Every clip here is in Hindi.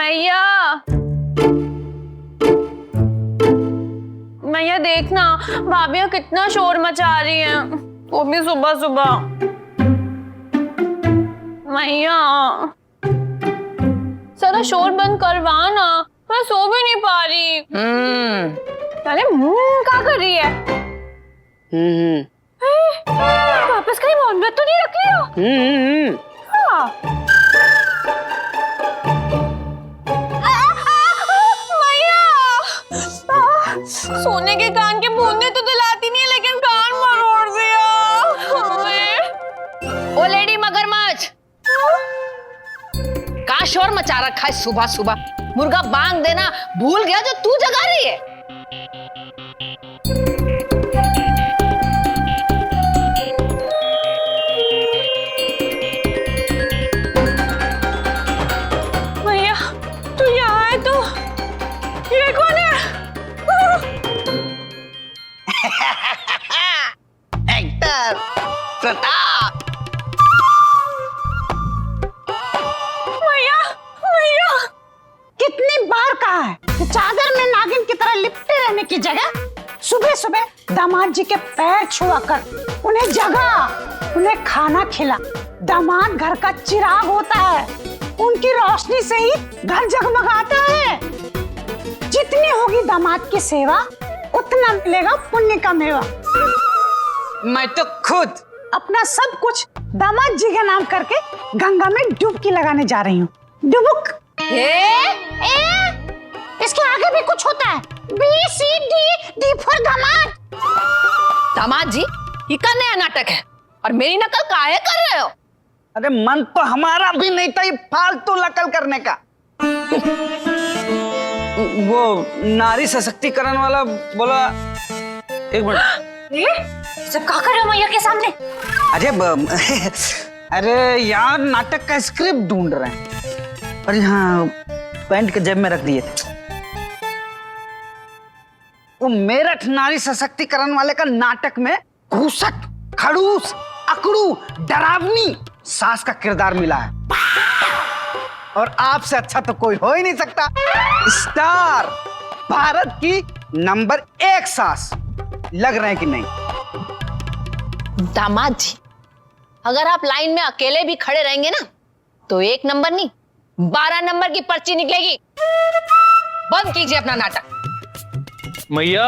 मैया मैया देखना, भाभियाँ कितना शोर मचा रही हैं, वो भी सुबह सुबह। मैया सारा शोर बंद करवाना, मैं सो भी नहीं पा रही। अरे क्या कर रही है? वापस कहीं मोहब्बत तो नहीं रख लिया? हाँ। सोने के कान के बूंदे तो दिलाती नहीं है, लेकिन कान मरोड़ दिया। ओ लेडी मगरमच्छ, का शोर मचा रखा है सुबह सुबह? मुर्गा बांध देना भूल गया जो तू जगा रही है। भैया तू यहाँ है तो ये कौन है? एक्टर प्रताप। भैया भैया कितनी बार कहा है कि चादर में नागिन की तरह लिपटे रहने की जगह सुबह सुबह दामाद जी के पैर छुआ कर उन्हें जगा, उन्हें खाना खिला। दामाद घर का चिराग होता है, उनकी रोशनी से ही घर जगमगाता है। जितनी होगी दामाद की सेवा, उतना मिलेगा पुण्य का मेवा। मैं तो खुद अपना सब कुछ दामाद जी के नाम करके गंगा में डुबकी लगाने जा रही हूँ। डुबुक। इसके आगे भी कुछ होता है। BCD फॉर दामाद। दामाद जी, ये का नया नाटक है और मेरी नकल काहे कर रहे हो? अरे मन तो हमारा भी नहीं था ये फालतू नकल करने का। वो नारी सशक्तिकरण वाला बोला। एक मिनट, सब क्या कर रहे हो मैया के सामने? अरे यार नाटक का स्क्रिप्ट ढूंढ रहे हैं और यहाँ पैंट के जेब में रख दिए थे। वो मेरठ नारी सशक्तिकरण वाले का नाटक में घूसट, खड़ूस, अकड़ू, डरावनी सास का किरदार मिला है और आपसे अच्छा तो कोई हो ही नहीं सकता। स्टार, भारत की नंबर 1 सास लग रहे हैं कि नहीं? दामाद जी, अगर आप लाइन में अकेले भी खड़े रहेंगे ना तो 1 नंबर नहीं 12 नंबर की पर्ची निकलेगी। बंद कीजिए अपना नाटक। मैया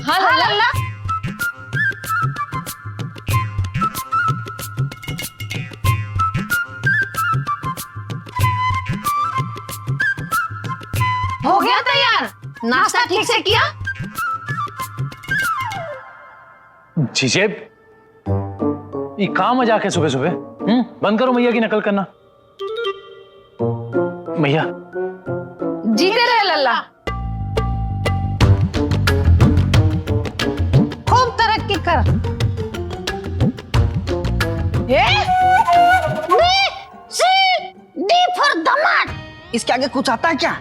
हाँ लल्ला। हो गया तैयार? नाश्ता ठीक से किया? जीजे, ये कहाँ मजाक है सुबह सुबह? बंद करो मैया की नकल करना। मैया जीते रहे लल्ला। खूब तरक्की कर। BCD फॉर दामाद। इसके आगे कुछ आता है क्या?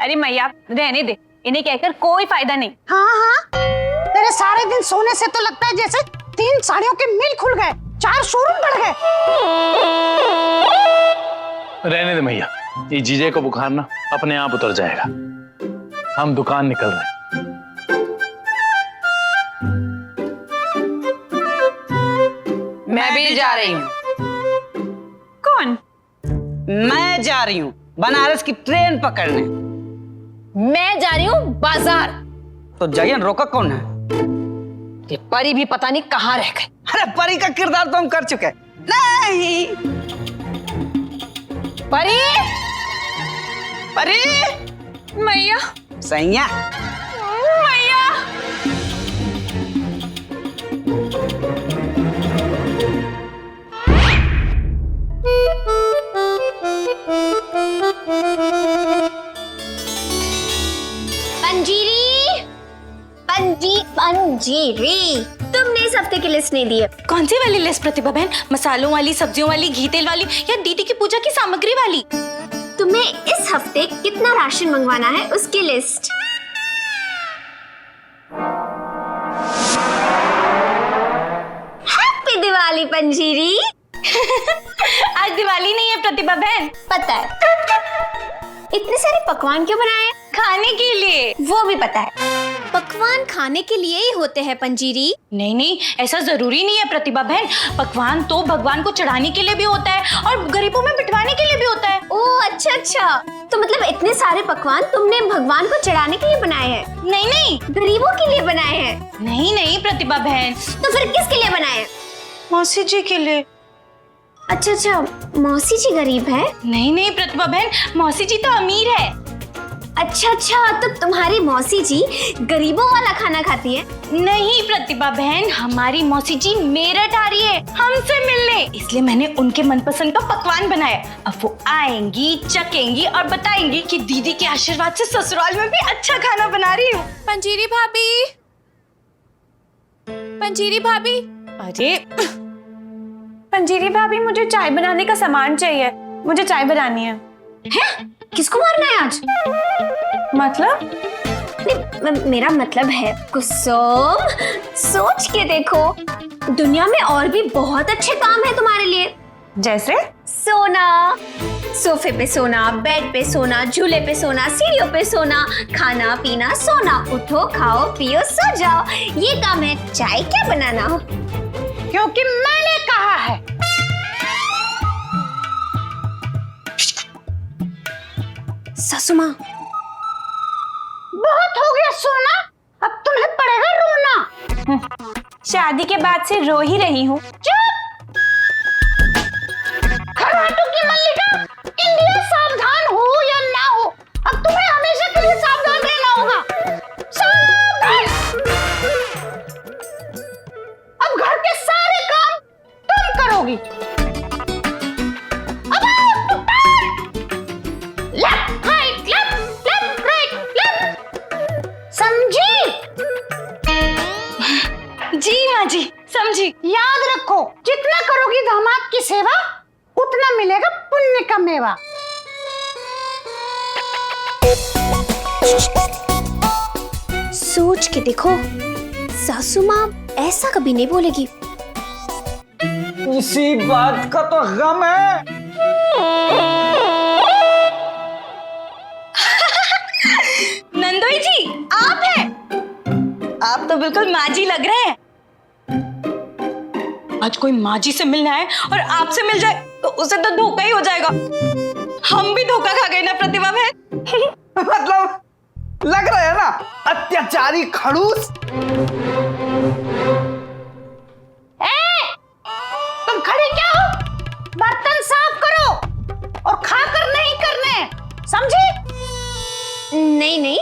अरे मैया रहने दे, इन्हें कहकर कोई फायदा नहीं। हाँ, तेरे सारे दिन सोने से तो लगता है जैसे 3 साड़ियों के मिल खुल गए, 4 शोरूम बढ़ गए। रहने दे मैया, ये जीजे को बुखार ना अपने आप उतर जाएगा। हम दुकान निकल रहे हैं। मैं भी जा रही हूँ। कौन? मैं जा रही हूँ बनारस की ट्रेन पकड़ने। मैं जा रही हूँ बाजार। तो जयन रोका कौन है? ये परी भी पता नहीं कहाँ रह गए। अरे परी का किरदार तो हम कर चुके हैं। नहीं परी, परी मैया सैया। मैया पंजीरी, तुमने इस हफ्ते की लिस्ट नहीं दी है। कौन सी वाली लिस्ट प्रतिभा बहन? मसालों वाली, सब्जियों वाली, घी तेल वाली या दीदी की पूजा की सामग्री वाली? तुम्हें इस हफ्ते कितना राशन मंगवाना है उसकी लिस्ट। हैप्पी दिवाली पंजीरी। आज दिवाली नहीं है प्रतिभा बहन। पता है। इतने सारे पकवान क्यों बनाए हैं? खाने के लिए। वो भी पता है। पकवान खाने के लिए ही होते हैं पंजीरी। नहीं नहीं, ऐसा जरूरी नहीं है प्रतिभा बहन। पकवान तो भगवान को चढ़ाने के लिए भी होता है और गरीबों में बिठवाने के लिए भी होता है। ओह अच्छा अच्छा, तो मतलब इतने सारे पकवान तुमने भगवान को चढ़ाने के लिए बनाए हैं? नहीं नहीं, गरीबों के लिए बनाए हैं? नहीं नहीं प्रतिभा बहन, तो फिर किसके लिए बनाए हैं? मौसी जी के लिए। अच्छा अच्छा, मौसी जी गरीब है? नहीं नहीं प्रतिभा बहन, मौसी जी तो अमीर है। अच्छा अच्छा, तो तुम्हारी मौसी जी गरीबों वाला खाना खाती है? नहीं प्रतिभा बहन, हमारी मौसी जी मेरठ आ रही है हमसे मिलने, इसलिए मैंने उनके मनपसंद का पकवान बनाया। अब वो आएंगी, चखेंगी और बताएंगी कि दीदी के आशीर्वाद से ससुराल में भी अच्छा खाना बना रही हूँ। पंजीरी भाभी, पंजीरी भाभी, अरे पंजीरी भाभी, मुझे चाय बनाने का सामान चाहिए। मुझे चाय बनानी है। हैं? किसको मारना है आज? मतलब? नहीं, मेरा मतलब है कुसुम, सोच के देखो, दुनिया में और भी बहुत अच्छे काम है तुम्हारे लिए। जैसे? सोना, सोफे पे सोना, बेड पे सोना, झूले पे सोना, सीढ़ियों पे सोना, खाना पीना सोना, उठो खाओ पियो सो जाओ, ये काम है। चाय क्या बनाना? क्योंकि मैंने कहा है। सासू माँ, बहुत हो गया सोना, अब तुम्हें पड़ेगा रोना। शादी के बाद से रो ही रही हूँ। चुप! खराटू की मल्लिका, इंडिया सावधान हो या ना हो, अब तुम्हें हमेशा के लिए सावधान रहना होगा। सावधान! अब घर के सारे काम तुम करोगी। अब आओ, तो left right left left right left, समझी? जी माँ जी, समझी। याद रखो, जितना करोगी दामाद की सेवा उतना मिलेगा पुण्य का मेवा। सोच के देखो, सासू माँ ऐसा कभी नहीं बोलेगी। इसी बात का तो गम है। नंदोई जी, आप हैं? आप तो बिल्कुल माँ जी लग रहे हैं। आज कोई माँ जी से मिलना है और आपसे मिल जाए तो उसे तो धोखा ही हो जाएगा। हम भी धोखा खा गए ना प्रतिभा बहन। मतलब लग रहा है ना अत्याचारी खड़ूस। तुम खड़ी क्या हो? बर्तन साफ करो और खाकर नहीं करने, समझी? नहीं नहीं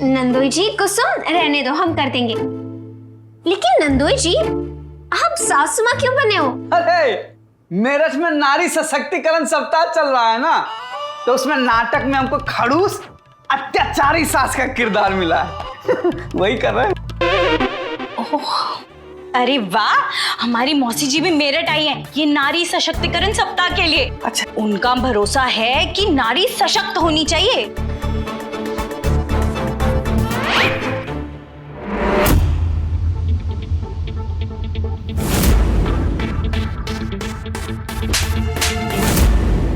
नंदोई जी, कुसुम रहने दो, हम कर देंगे। लेकिन नंदोई जी, आप सासू माँ क्यों बने हो? अरे मेरठ में नारी सशक्तिकरण सप्ताह चल रहा है ना, तो उसमें नाटक में हमको खड़ूस अत्याचारी सास का किरदार मिला है। वही कर रहे हैं। अरे वाह, हमारी मौसी जी भी मेरठ आई हैं ये नारी सशक्तिकरण सप्ताह के लिए। अच्छा, उनका भरोसा है कि नारी सशक्त होनी चाहिए।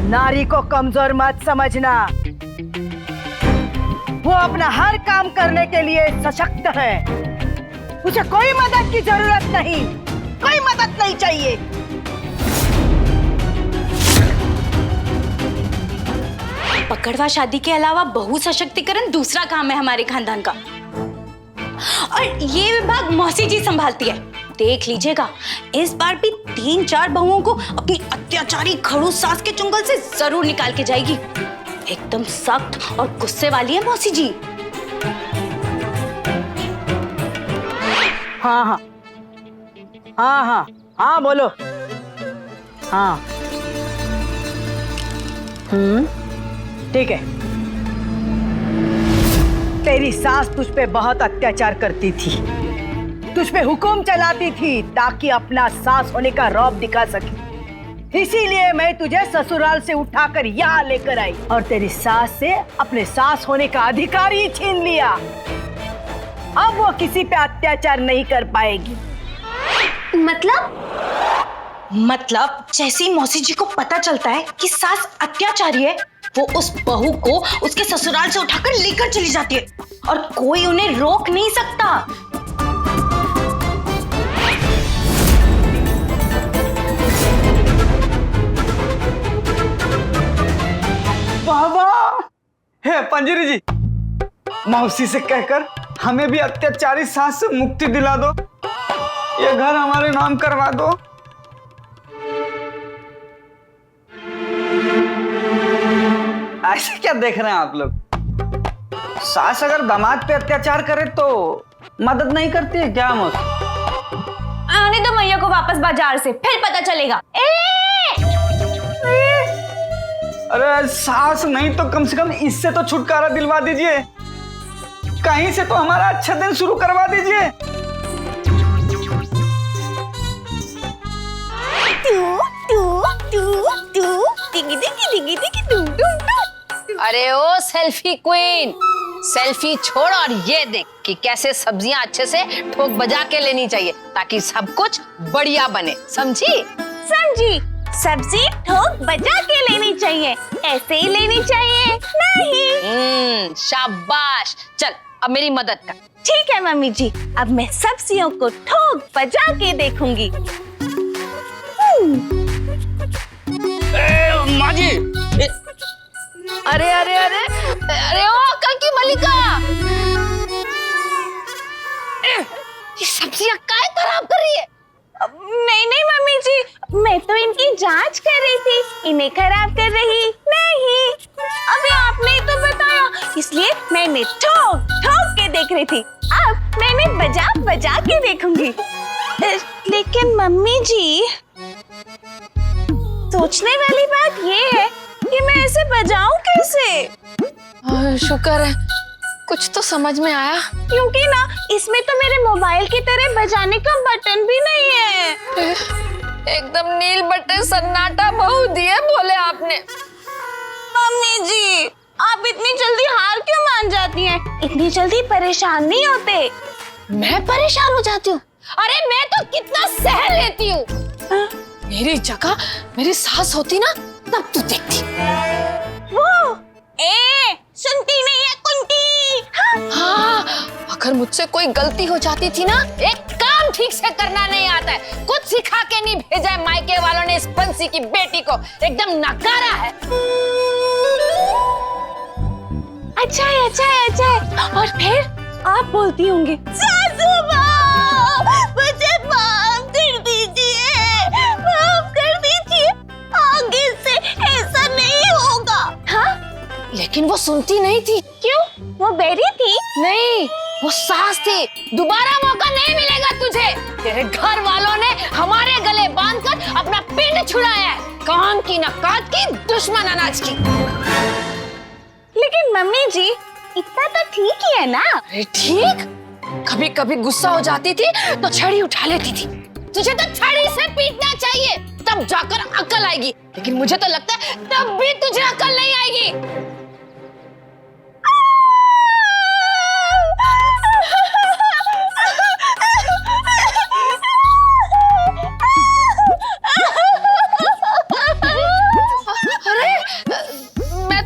नारी को कमजोर मत समझना, वो अपना हर काम करने के लिए सशक्त है। उसे कोई मदद की जरूरत नहीं, कोई मदद नहीं चाहिए। पकड़वा शादी के अलावा बहु सशक्तिकरण दूसरा काम है हमारे खानदान का, और ये विभाग मौसी जी संभालती है। देख लीजिएगा, इस बार भी 3-4 बहुओं को अपनी अत्याचारी खड़ूस सास के चुंगल से जरूर निकाल के जाएगी। एकदम सख्त और गुस्से वाली है मौसी जी। हाँ हाँ हाँ हाँ हाँ बोलो। हाँ ठीक है। तेरी सास तुझ पे बहुत अत्याचार करती थी, तुझ पे हुक्म चलाती थी ताकि अपना सास होने का रौब दिखा सके। इसीलिए मैं तुझे ससुराल से उठाकर यहाँ लेकर आई और तेरी सास से अपने सास होने का अधिकार ही छीन लिया। अब वो किसी पे अत्याचार नहीं कर पाएगी। मतलब मतलब जैसे ही मौसी जी को पता चलता है कि सास अत्याचारी है, वो उस बहू को उसके ससुराल से उठाकर लेकर चली जाती है और कोई उन्हें रोक नहीं सकता। बाबा, हे पंजरी जी, मौसी से कहकर हमें भी अत्याचारी सास से मुक्ति दिला दो, ये घर हमारे नाम करवा दो। ऐसे क्या देख रहे हैं आप लोग? सास अगर दामाद पे अत्याचार करे तो मदद नहीं करती है क्या मौसी? आने दो मैया को वापस बाजार से, फिर पता चलेगा। अरे सास नहीं तो कम से कम इससे तो छुटकारा दिलवा दीजिए, कहीं से तो हमारा अच्छा दिन शुरू करवा दीजिए। अरे ओ सेल्फी क्वीन, सेल्फी छोड़ और ये देख कि कैसे सब्जियां अच्छे से ठोक बजा के लेनी चाहिए ताकि सब कुछ बढ़िया बने, समझी? समझी। सब्जी ठोक बजा के लेनी चाहिए, ऐसे ही लेनी चाहिए नहीं। शाबाश। चल अब मेरी मदद कर। ठीक है मम्मी जी, अब मैं सब्जियों को ठोक बजा के देखूंगी। माँ जी, अरे अरे अरे अरे ओ अक्ल की मलिका, ये सब्जियां काहे खराब कर रही है? नहीं नहीं मम्मी जी, मैं तो इनकी जांच कर रही थी, इन्हें खराब कर रही नहीं। अभी आपने ही तो बताया, इसलिए मैं इन्हें ठोक ठोक के देख रही थी। अब मैं इन्हें बजा बजा के देखूंगी। लेकिन मम्मी जी, सोचने वाली बात ये है कि मैं इसे बजाऊं कैसे? शुक्र है कुछ तो समझ में आया, क्योंकि ना इसमें तो मेरे मोबाइल की तरह बजाने का बटन भी नहीं है। एकदम नील बटन सन्नाटा बहू दिए बोले आपने। मम्मी जी, आप इतनी जल्दी हार क्यों मान जाती हैं? इतनी जल्दी परेशान नहीं होते। मैं परेशान हो जाती हूँ? अरे मैं तो कितना सह लेती हूँ। मेरी जगह मेरी सास होती ना, तब तू देखती। वो सुनती नहीं है कुंती। हाँ, अगर मुझसे कोई गलती हो जाती थी ना, एक काम ठीक से करना नहीं आता है, कुछ सिखा के नहीं भेजा है मायके वालों ने इस बंसी की बेटी को, एकदम नकारा है। अच्छा है, अच्छा है, अच्छा है। और फिर आप बोलती होंगी, सासू माँ, मुझे माफ कर दीजिए, माफ कर दीजिए, आगे से ऐसा नहीं होगा। हाँ? लेकिन वो सुनती नहीं थी। क्यों? वो बेरी थी? नहीं, वो सास थी। दोबारा मौका नहीं मिलेगा तुझे। तेरे घर वालों ने हमारे गले बांधकर अपना पेट छुड़ाया है, काम की न काट की, दुश्मन अनाज की। लेकिन मम्मी जी, इतना तो ठीक ही है ना? अरे ठीक, कभी कभी गुस्सा हो जाती थी तो छड़ी उठा लेती थी। तुझे तो छड़ी से पीटना चाहिए, तब जाकर अकल आएगी। लेकिन मुझे तो लगता है तब भी तुझे अकल नहीं आएगी।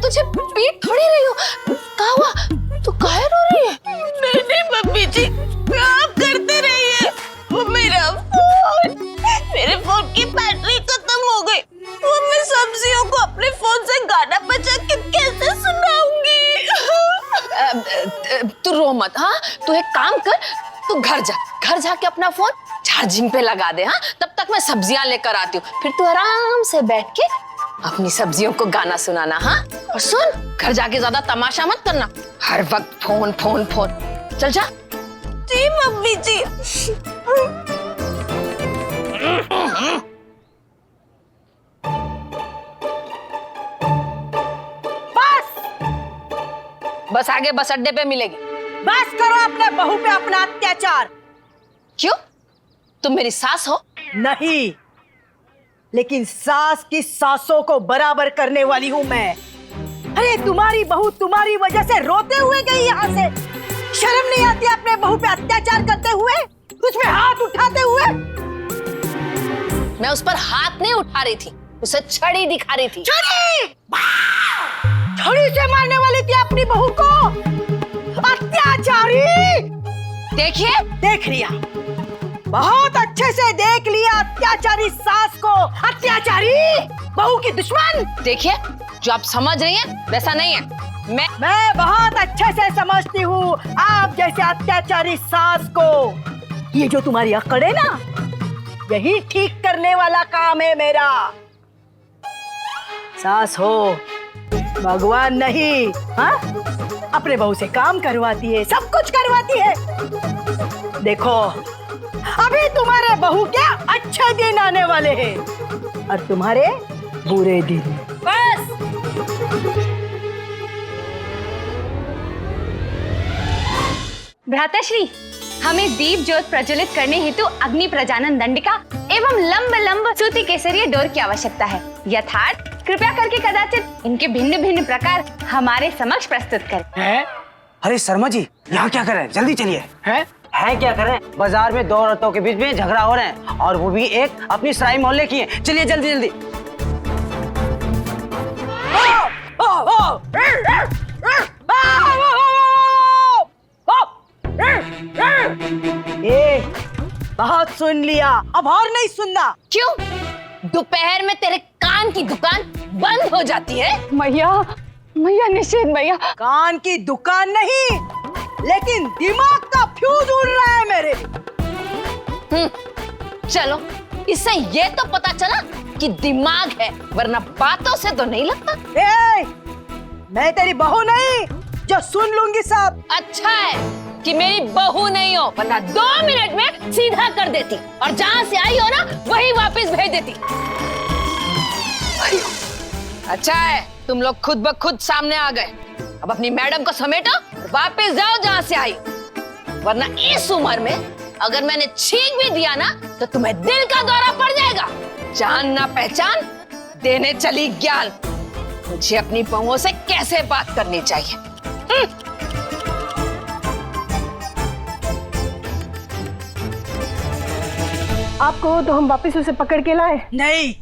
तुझे पीट थोड़ी रही हो, क्या हुआ? तू काहे रो रही है? नहीं नहीं मम्मी जी, आप करते रहिए। वो मेरे फोन की बैटरी खत्म हो गई। वो मैं सब्जियों को अपने फोन से गाना बजा के कैसे सुनाऊंगी? तू रो मत। हाँ, तू एक काम कर, तू घर जाके अपना फोन चार्जिंग पे लगा दे। हाँ, तब तक मैं सब्जियां लेकर आती हूँ, फिर तू आराम से बैठ के अपनी सब्जियों को गाना सुनाना। हाँ, और सुन, घर जाके ज्यादा तमाशा मत करना, हर वक्त फोन फोन फोन। चल जा। जी मम्मी जी। बस आगे बस अड्डे पे मिलेगी। बस करो अपने बहू पे अपना अत्याचार। क्यों? तुम मेरी सास हो? नहीं, लेकिन सास की सासों को बराबर करने वाली हूँ मैं। अरे तुम्हारी बहू तुम्हारी वजह से रोते हुए गई यहाँ से। शर्म नहीं आती अपने बहू पे अत्याचार करते हुए, तुझ पे हाथ उठाते हुए? मैं उस पर हाथ नहीं उठा रही थी, उसे छड़ी दिखा रही थी। छड़ी! छड़ी से मारने वाली थी अपनी बहू को। अत्याचारी! देखिए, देख लिया, बहुत अच्छे से देख लिया अत्याचारी सास को। अत्याचारी, बहू की दुश्मन। देखिए, जो आप समझ रही हैं वैसा नहीं है। मैं बहुत अच्छे से समझती हूँ आप जैसे अत्याचारी सास को। ये जो तुम्हारी अकड़ है ना, यही ठीक करने वाला काम है मेरा। सास हो, भगवान नहीं। हाँ, अपने बहू से काम करवाती है, सब कुछ करवाती है। देखो, अभी तुम्हारे बहू के अच्छे दिन आने वाले हैं और तुम्हारे बुरे दिन। बस भ्राताश्री, हमें दीप ज्योत प्रज्वलित करने हेतु अग्नि प्रजानन दंडिका एवं लंब लंब सूती केसरीय डोर की आवश्यकता है। यथार्थ कृपया करके कदाचित इनके भिन्न भिन्न प्रकार हमारे समक्ष प्रस्तुत करें। है? अरे शर्मा जी, यहाँ क्या कर रहे हैं? जल्दी चलिए। है क्या कर रहे हैं? बाजार में दो औरतों के बीच में झगड़ा हो रहे हैं और वो भी एक अपनी सराय मोहल्ले की है। चलिए जल्दी जल्दी। बहुत सुन लिया, अब और नहीं सुनना। क्यों? दोपहर में तेरे कान की दुकान बंद हो जाती है? मैया, मैया निषेध मैया। कान की दुकान नहीं, लेकिन दिमाग का फ्यूज उड़ रहा है मेरे। चलो, इससे ये तो पता चला कि दिमाग है, वरना बातों से तो नहीं लगता। मैं तेरी बहू नहीं जो सुन लूंगी सब। अच्छा है कि मेरी बहू नहीं हो, वरना 2 मिनट में सीधा कर देती और जहाँ से आई हो ना वही वापस भेज देती। अच्छा है तुम लोग खुद ब खुद सामने आ गए। अब अपनी मैडम को समेटो और वापस जाओ जहाँ से आई, वरना इस उम्र में अगर मैंने छींक भी दिया ना तो तुम्हें दिल का दौरा पड़ जाएगा। जान ना पहचान देने चली ज्ञान। मुझे अपनी बहुओं से कैसे बात करनी चाहिए। आप कहो तो हम वापस उसे पकड़ के लाए। नहीं,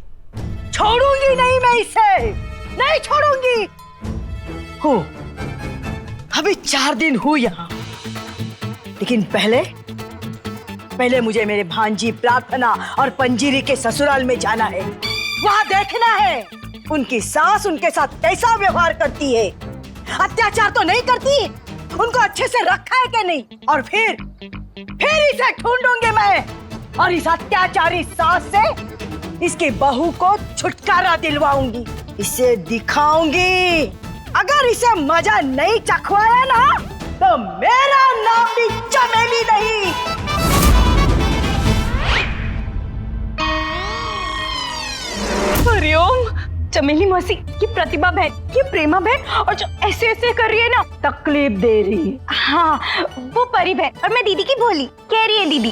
छोड़ूंगी नहीं मैं इसे, नहीं छोड़ूंगी। हो, अभी 4 दिन हुए यहाँ, लेकिन पहले मुझे मेरे भांजी प्रार्थना और पंजीरी के ससुराल में जाना है। वहाँ देखना है उनकी सास उनके साथ कैसा व्यवहार करती है। अत्याचार तो नहीं करती, उनको अच्छे से रखा है कि नहीं। और फिर इसे ढूंढूंगी मैं और इस अत्याचारी सास से इसकी बहू को छुटकारा दिलवाऊंगी। इसे दिखाऊंगी, अगर इसे मजा नहीं चखवाया ना तो मेरा नाम भी चमेली नहीं। हरिओम। चमेली मौसी, ये प्रतिभा बहन, ये प्रेमा बहन, और जो ऐसे ऐसे कर रही है ना, तकलीफ दे रही है। हाँ, वो परी बहन। और मैं दीदी की भोली कह रही है। दीदी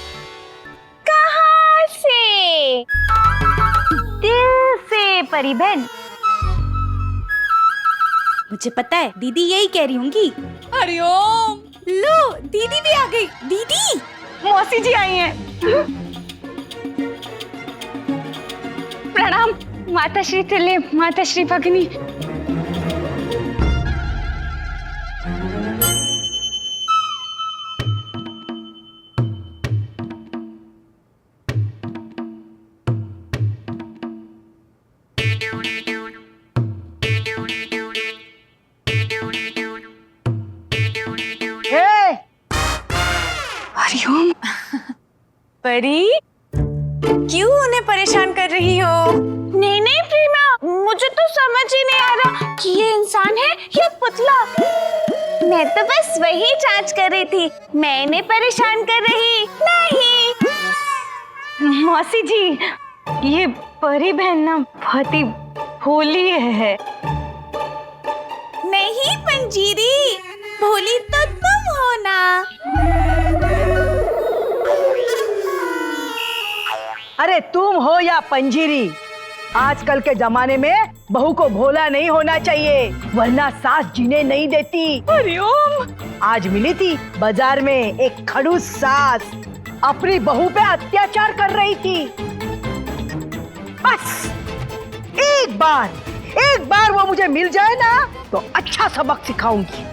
कहाँ से? दिल से परी बहन। मुझे पता है दीदी यही कह रही होंगी। हरिओम, लो दीदी भी आ गई। दीदी, मौसी जी आई हैं। प्रणाम माताश्री तुल्य, माताश्री भगिनी। हरिओम। परी, क्यों उन्हें परेशान कर रही हो? नहीं नहीं प्रेमा, मुझे तो समझ ही नहीं आ रहा कि ये इंसान है या पुतला। मैं तो बस वही जांच कर रही थी, मैं इन्हें परेशान कर रही नहीं। मौसी जी, ये परी बहन ना बहुत ही भोली है। नहीं पंजीरी, भोली तो तुम हो ना। अरे तुम हो या पंजीरी, आजकल के जमाने में बहू को भोला नहीं होना चाहिए, वरना सास जीने नहीं देती। हरिओम। आज मिली थी बाजार में एक खड़ूस सास, अपनी बहू पे अत्याचार कर रही थी। बस एक बार वो मुझे मिल जाए ना तो अच्छा सबक सिखाऊंगी।